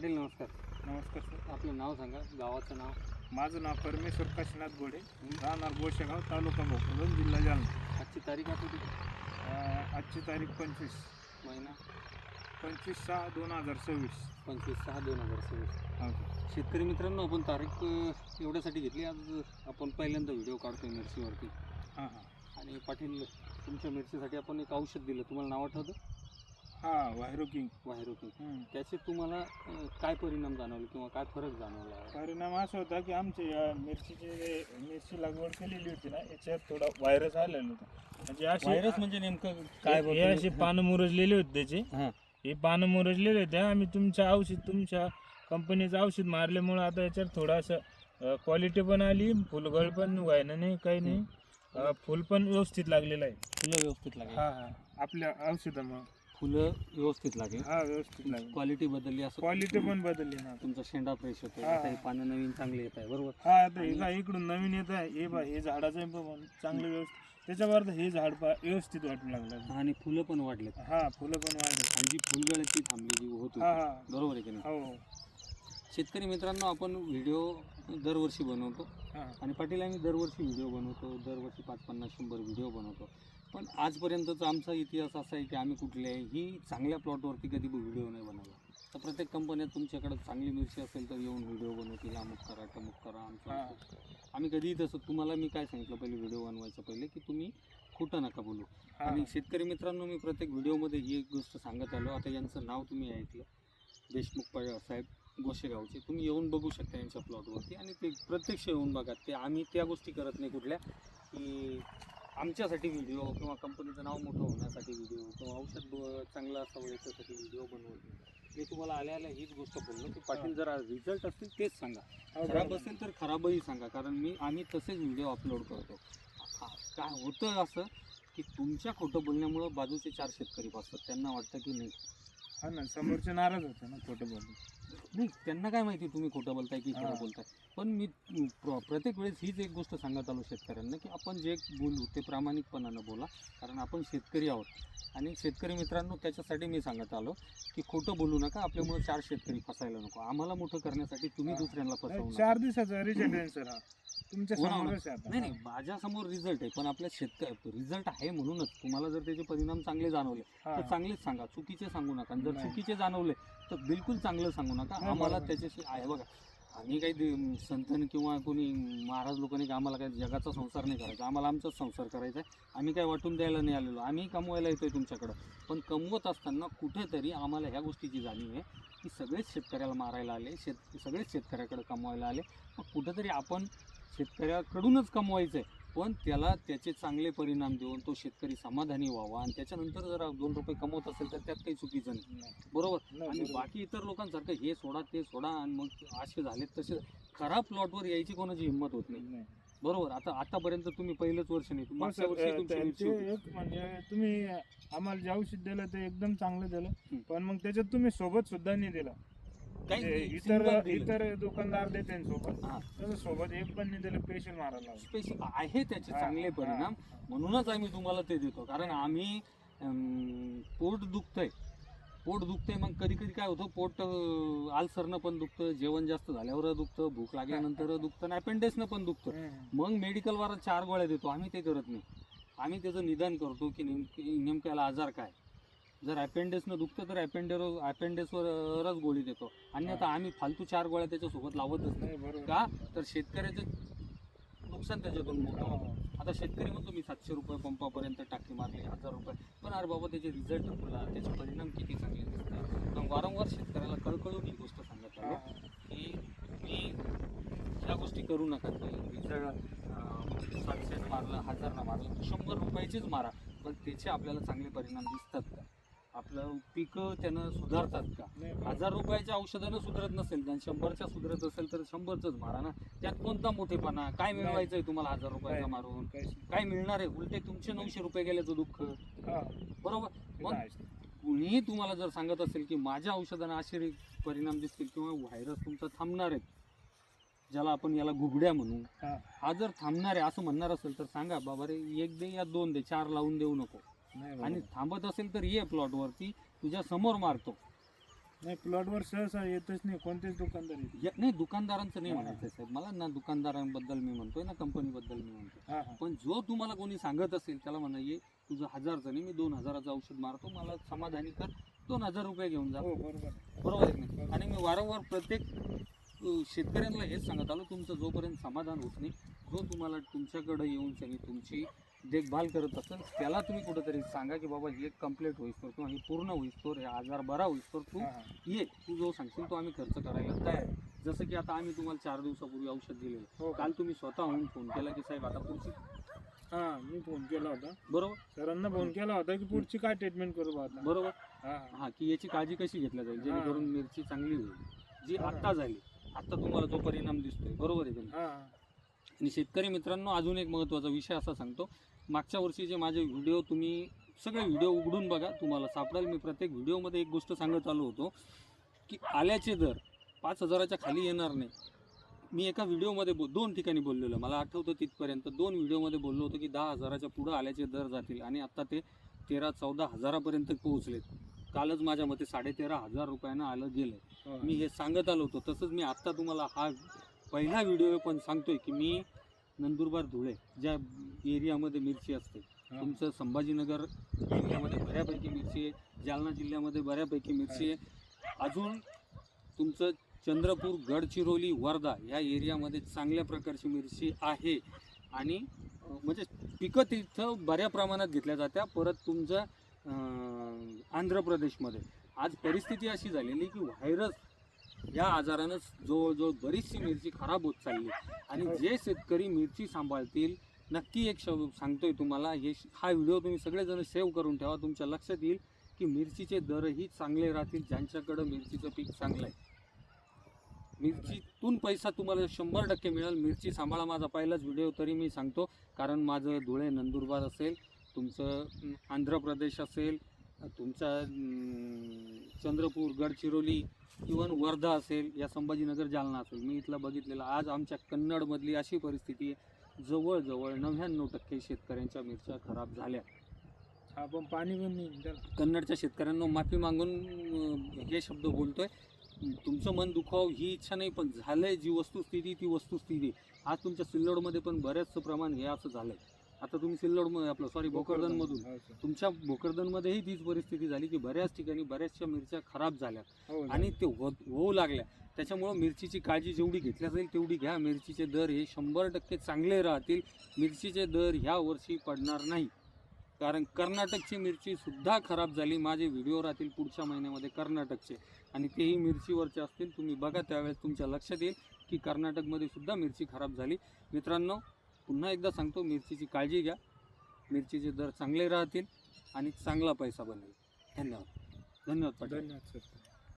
पाटील नमस्कार. नमस्कार सर. आपलं नाव सांगा, गावाचं नाव. माझं नाव परमेश्वर काशीनाथ गोडे, राहणार गोशेगाव, तालुका भोकरदन, जिल्हा जालना. आजची तारीख आहे किती? आजची तारीख 25 महिना 25/6/2026. 25/6/2026. हां. शेतकरी मित्रांनो, आपण तारीख एवढ्यासाठी घेतली. आज आपण पहिल्यांदा व्हिडिओ काढतोय मिरचीवरती. हां हां आणि पाटील, तुमच्या मिरचीसाठी आपण एक औषध दिलं, तुम्हाला नाव आठवतं? हां व्हायरोकिंग. व्हायरोकिंग. त्याचे तुम्हाला काय परिणाम जाणवले किंवा काय फरक जाणवला? परिणाम असा होता की आमची मिरची लागवड केलेली होती ना, याच्यात थोडा व्हायरस आलेला होता. म्हणजे व्हायरस म्हणजे नेमकं काय? हे अशी पानं मुरजलेली होती त्याची. हां. हे पानं मुरजलेले होते. आम्ही तुमच्या कंपनीचं औषध मारल्यामुळं आता याच्यात थोडंसं क्वालिटी पण आली, फुलगळ पण व्हायना नाही, काही नाही. फुल पण व्यवस्थित लागलेलं आहे. फुलं व्यवस्थित लागली. हां हां आपल्या औषधामुळं फुलं व्यवस्थित लागली. हा व्यवस्थित लागली. क्वालिटी बदलली. असं क्वालिटी पण बदलली ना. तुमचा शेंडा फ्रेश होतो. हा. आता हे पानं नवीन चांगले येत आहे, बरोबर? हा आता हे काय इकडून नवीन येत आहे. हे बा, हे झाडाचं पण चांगलं व्यवस्थित, त्याच्यावर हे झाड व्यवस्थित वाटू लागलं. आणि फुलं पण वाढलेत. हा फुलं पण वाढले. आणि जी फुलगळती थांबली जी होत हा होती, हा बरोबर आहे की नाही? हो. शेतकरी मित्रांनो, आपण व्हिडिओ दरवर्षी बनवतो. हा आणि पाटील, आम्ही दरवर्षी व्हिडिओ बनवतो, दरवर्षी 5, 50, 100 व्हिडिओ बनवतो. पण आजपर्यंतचा आमचा इतिहास असा आहे की आम्ही कुठल्याही चांगल्या प्लॉटवरती कधी व्हिडिओ नाही बनवला. तर प्रत्येक कंपन्यात तुमच्याकडे चांगली मिरची असेल तर येऊन व्हिडिओ बनवतील, अमुक करा तमुक करा आमचं. आम्ही कधीही तसं, तुम्हाला मी काय सांगितलं पहिले व्हिडिओ बनवायचं पहिले, की तुम्ही खोटं नका बोलू. आणि शेतकरी मित्रांनो, मी प्रत्येक व्हिडिओमध्ये ही एक गोष्ट सांगत आलो. आता यांचं नाव तुम्ही ऐकलं, देशमुख साहेब गोशेगावचे. तुम्ही येऊन बघू शकता यांच्या प्लॉटवरती, आणि ते प्रत्यक्ष येऊन बघा. ते आम्ही त्या गोष्टी करत नाही कुठल्या, की आमच्यासाठी व्हिडिओ किंवा कंपनीचं नाव मोठं होण्यासाठी व्हिडिओ किंवा औषध चांगलं असावं याच्यासाठी व्हिडिओ बनवतो. मी तुम्हाला आल्या ही गोष्ट बोललो की पाटील, जरा रिझल्ट असतील तेच सांगा, खराब असेल तर खराबही सांगा. कारण आम्ही तसेच व्हिडिओ अपलोड करतो. काय होतं असं की तुमच्या खोटं बोलण्यामुळं बाजूचे 4 शेतकरी बसतात. त्यांना वाटतं की नाही, हा ना, समोरचे नाराज होते ना खोटं बोलून. नाही, त्यांना काय माहिती तुम्ही खोटं बोलताय की खरं बोलताय. पण मी प्रत्येक वेळेस हीच एक गोष्ट सांगत आलो शेतकऱ्यांना, की आपण जे बोलू ते प्रामाणिकपणानं बोला. कारण आपण शेतकरी आहोत. आणि शेतकरी मित्रांनो, त्याच्यासाठी मी सांगत आलो की खोटं बोलू नका. आपल्यामुळे 4 शेतकरी फसायला नको. आम्हाला मोठं करण्यासाठी तुम्ही दुसऱ्यांना फसवू नका. 4 दिवसाचा रिझल्ट आहे सर हा. तुमच्या समोरच आहे आता. नाही, माझ्यासमोर रिझल्ट आहे. पण आपल्या शेतकरी रिझल्ट आहे म्हणूनच तुम्हाला जर त्याचे परिणाम चांगले जाणवले तर चांगलेच सांगा, चुकीचे सांगू नका. जर चुकीचे जाणवले तर बिलकुल चांगलं सांगू नका. आम्हाला त्याच्याशी आहे बघा, आम्ही काही संतन किंवा कोणी महाराज लोकांनी की आम्हाला काही जगाचा संसार नाही करायचा. आम्हाला आमचाच संसार करायचा आहे. आम्ही काय वाटून द्यायला नाही आलेलो. आम्ही कमवायला येतोय तुमच्याकडं. पण कमवत असताना कुठेतरी आम्हाला ह्या गोष्टीची जाणीव आहे की सगळेच शेतकऱ्याला मारायला आले, सगळेच शेतकऱ्याकडे कमवायला आले. मग कुठेतरी आपण शेतकऱ्याकडूनच कमवायचं आहे, पण त्याला त्याचे चांगले परिणाम देऊन तो शेतकरी समाधानी व्हावा. आणि त्याच्यानंतर जर 2 रुपये कमवत असेल तर त्यात काही चुकीचं नाही, बरोबर? आणि बाकी इतर लोकांसारखं हे सोडा ते सोडा आणि मग असे झालेत तसे खराब प्लॉटवर यायची कोणाची हिंमत होत नाही, बरोबर? आतापर्यंत तुम्ही पहिलंच वर्ष नाही, मागच्या वर्षी म्हणजे तुम्ही आम्हाला जे औषध दिलं ते एकदम चांगलं दिलं. पण मग त्याच्यात तुम्ही सोबत सुद्धा नाही दिलं. इतर दुकानदार देते सोबत, तसं सोबत एक पण नाही दिलं. पेशल मारायला स्पेशल आहे त्याचे चांगले परिणाम. म्हणूनच आम्ही तुम्हाला ते देतो. कारण आम्ही पोट दुखतंय, मग कधी कधी काय होतं, पोट आलसरनं पण दुखतं, जेवण जास्त झाल्यावर दुखतं, भूक लागल्यानंतर दुखतं, आणि अपेंडिक्सनं पण दुखतं. मग मेडिकलवर 4 गोळ्या देतो. आम्ही ते करत नाही. आम्ही त्याचं निदान करतो की नेमकं याला आजार काय. जर अपेंडिक्सनं दुखतं तर अपेंडिक्सवरच गोळी देतो. अन्यथा आम्ही फालतू 4 गोळ्या त्याच्यासोबत लावतच नाही. का तर शेतकऱ्याचं नुकसान त्याच्यातून मोठं होतं. आता शेतकरी म्हणतो मी 700 रुपये पंपापर्यंत टाकी मारली, 1000 रुपये, पण अरे बाबा त्याचे रिझल्ट बोला, त्याचे परिणाम किती चांगले दिसतात. मग वारंवार शेतकऱ्याला कळकळून ही गोष्ट सांगत आलो की तुम्ही ह्या गोष्टी करू नका. रिझल्ट 700 मारलं, 1000 मारलं, 100 रुपयाचीच मारा, पण त्याचे आपल्याला चांगले परिणाम दिसतात का? आपलं पिकं त्यानं सुधारतात का? 1000 रुपयाच्या औषधानं सुधारत नसेल, 100च्या सुधारत असेल तर 100चंच मारा ना. त्यात कोणता मोठेपणा? काय मिळवायचं आहे तुम्हाला 1000 रुपयाचा मारून? काय मिळणार आहे? उलटे तुमचे 900 रुपये गेल्याचं दुःख, बरोबर? मग कुणीही तुम्हाला जर सांगत असेल की माझ्या औषधानं असे परिणाम दिसतील किंवा व्हायरस तुमचा थांबणार आहे, ज्याला आपण याला घुबड्या म्हणू, हा जर थांबणार आहे असं म्हणणार असेल तर सांगा बाबा रे, 1 दे या 2 दे, 4 लावून देऊ नको. आणि थांबत असेल तर ये प्लॉटवरती, तुझ्या समोर मारतो. नाही प्लॉटवर सहसा येतच नाही कोणतेच दुकानदार येत नाही दुकानदारांचं नाही हा. म्हणायचं साहेब मला ना, दुकानदारांबद्दल मी म्हणतोय ना, कंपनीबद्दल मी म्हणतोय. हा हा पण जो तुम्हाला कोणी सांगत असेल त्याला म्हणा ये तुझं 1000चं नाही, मी 2000चं औषध मारतो, मला समाधानी कर, 2000 रुपये घेऊन जा. हो बरोबर आहे. बरोबर आहे की नाही? आणि मी वारंवार प्रत्येक शेतकऱ्यांना हेच सांगत आलो, तुमचं जोपर्यंत समाधान होत नाही, जो तुम्हाला तुमच्याकडे येऊन त्यांनी तुमची देखभाल करत असेल त्याला तुम्ही कुठेतरी सांगा की बाबा हे कम्प्लीट होईस्तोर किंवा हे पूर्ण होईस्तोर, हे आजार बरा होईस्तोर तू हा हा ये, तू जो सांगशील तो आम्ही खर्च करायला तयार आहे. जसं की आता आम्ही तुम्हाला 4 दिवसापूर्वी औषध दिलेलं, हो काल तुम्ही स्वतःहून फोन केला की साहेब आता पुढची, हा मी फोन केला होता बरोबर सरांना फोन केला होता की पुढची काय ट्रीटमेंट करू बा आता. बरोबर हा हा हा, की याची काळजी कशी घेतली जाईल जेणेकरून मिरची चांगली होईल, जी हा. आत्ता झाली, आता तुम्हाला जो परिणाम दिसतोय. बरोबर आहे की नाही? हा आणि शेतकरी मित्रांनो अजून एक महत्त्वाचा विषय असा सांगतो, मागच्या वर्षीचे माझे व्हिडिओ तुम्ही सगळे व्हिडिओ उघडून बघा, तुम्हाला सापडेल. मी प्रत्येक व्हिडिओमध्ये एक गोष्ट सांगत आलो होतो की आल्याचे दर 5000च्या खाली येणार नाही. मी एका व्हिडिओमध्ये 2 ठिकाणी बोललेलो, मला आठवतं तिथपर्यंत 2 व्हिडिओमध्ये बोललो होतो की 10,000च्या पुढं आल्याचे दर जातील आणि आत्ता ते 13-14 हजारापर्यंत पोहोचलेत. कालच माझ्या मते 13,500 रुपयानं आलं गेलं. हो. मी हे सांगत आलो होतो. तसंच मी आत्ता तुम्हाला हा पहिला व्हिडिओ पण सांगतोय की मी नंदुरबार धुळे ज्या एरियामध्ये मिरची असते, हा. तुमचं संभाजीनगर जिल्ह्यामध्ये बऱ्यापैकी मिरची आहे, जालना जिल्ह्यामध्ये बऱ्यापैकी मिरची आहे, अजून तुमचं चंद्रपूर, गडचिरोली, वर्धा ह्या एरियामध्ये चांगल्या प्रकारची मिरची आहे आणि म्हणजे पिकं तिथं बऱ्या प्रमाणात घेतल्या जात्या. परत तुमचं आंध्र प्रदेशमध्ये आज परिस्थिती अशी झालेली की व्हायरस या आजारानं जवळजवळ बरीचशी मिरची खराब होत चालली आणि जे शेतकरी मिरची सांभाळतील, नक्की एक सांगतोय तुम्हाला, हा व्हिडिओ तुम्ही सगळेजण सेव्ह करून ठेवा. तुमच्या लक्षात येईल की मिरचीचे दरही चांगले राहतील ज्यांच्याकडं मिरचीचं पीक चांगलं आहे. मिरचीतून पैसा तुम्हाला 100% मिळेल. मिरची सांभाळा माझा पहिलाच व्हिडिओ तरी मी सांगतो, कारण माझं धुळे, नंदुरबार असेल, तुमचं आंध्र प्रदेश असेल, तुमचा चंद्रपूर, गडचिरोली, इवन वर्धा असेल, या संभाजीनगर, जालना असेल, मी इथला बघितलेला. आज आमच्या कन्नडमधली अशी परिस्थिती आहे, जवळजवळ 99% शेतकऱ्यांच्या मिरच्या खराब झाल्या. हा पण पाणी पण नाही त्याला. कन्नडच्या शेतकऱ्यांना माफी मागून हे शब्द बोलतोय. तुमचं मन दुखाव ही इच्छा नाही, पण झालंय जी वस्तुस्थिती ती वस्तुस्थिती. आज तुमच्या सिल्लोडमध्ये पण बऱ्याचसं प्रमाण हे असं झालंय. आता तुम्ही सिल्लोड आपलं भोकरदनमधून, हो, सर. तुमच्या भोकरदनमध्येही तीच परिस्थिती झाली की बऱ्याच ठिकाणी बऱ्याचशा मिरच्या खराब झाल्या हो, आणि ते होऊ लागल्या. त्याच्यामुळं मिरचीची काळजी जेवढी घेतल्या जाईल तेवढी घ्या. मिरचीचे दर हे 100% चांगले राहतील. मिरचीचे दर ह्या वर्षी पडणार नाही, कारण कर्नाटकची मिरची सुद्धा खराब झाली. माझे व्हिडिओ राहतील पुढच्या महिन्यामध्ये कर्नाटकचे आणि तेही मिरचीवरचे असतील. तुम्ही बघा, त्यावेळेस तुमच्या लक्षात येईल की कर्नाटकमध्ये सुद्धा मिरची खराब झाली. मित्रांनो, पुन्हा एकदा सांगतो, मिरचीची काळजी घ्या. मिरचीचे दर चांगले राहतील आणि चांगला पैसा बनेल. धन्यवाद. धन्यवाद पाटील. धन्यवाद सर.